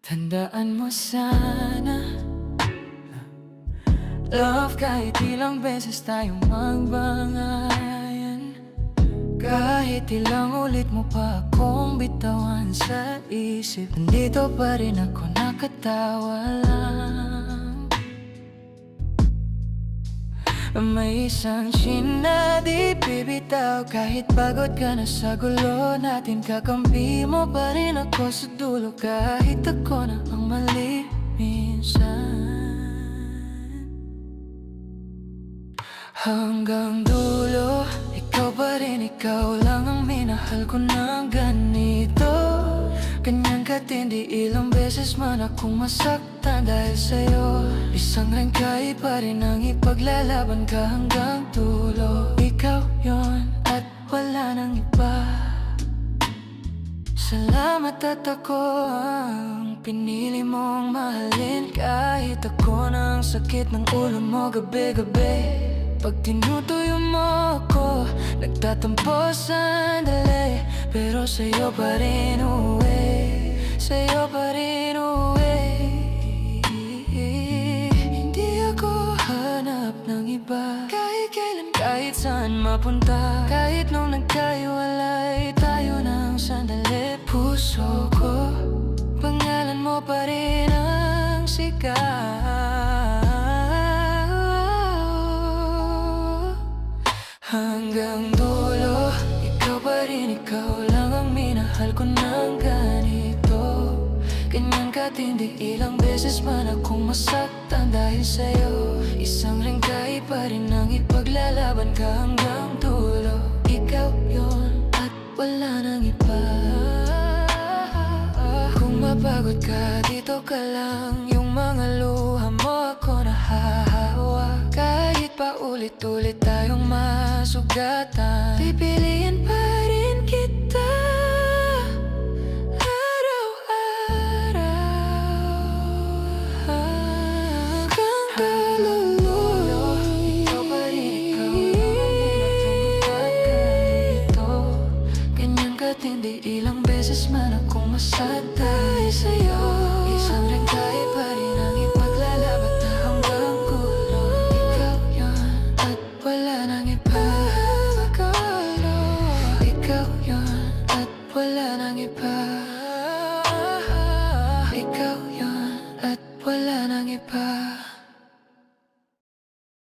Tandaan mo sana, love, kahit ilang beses tayong magbangayan, kahit ilang ulit mo pa akong bitawan sa isip, nandito pa rin ako nakatawa lang. May isang na di bibitaw, kahit pagod ka na sa gulo natin, kakampi mo pa rin ako sa dulo, kahit ako na ang mali minsan. Hanggang dulo, ikaw pa rin, ikaw lang ang minahal ko ng ganito. Kanyang katindi, ilang beses man akong masaktan dahil sa'yo. Isang rangkay pa rin ang ipaglalaban ka hanggang dulo. Ikaw yon at wala nang iba. Salamat at ako ang pinili mong mahalin, kahit ako ng sakit ng ulo mo gabi-gabi. Pag tinutuyo mo ako, nagtatampo sandali, pero sa'yo pa rin uwi, sa'yo pa rin uwi. Hindi ako hanap ng iba, kahit kailan, kahit saan mapunta, kahit nung nagkahiwalay tayo ng sandali. Puso ko, pangalan mo pa rin ang sigaw. Hanggang dulo, ikaw pa rin, ikaw lang ang minahal ko ng ganito. Ganyan katindi, ilang beses man akong masaktan dahil sa'yo. Isang rangkay pa rin ang ipaglalaban ka hanggang dulo. Ikaw yon at wala nang iba. Kung mapagod ka, dito ka lang, yung mga luha mo ako nahahawa. Kahit pa ulit-ulit tayong masugatan, pipiliin pa rin kita araw-araw. Hanggang dulo, ikaw pa rin, ikaw lang ang ganito. Ganyan katindi, ilang beses man akong masaktan dahil sa'yo. Isang rangkay pa rin ang ipaglalaban na hanggang dulo. Ikaw yon at wala nang iba.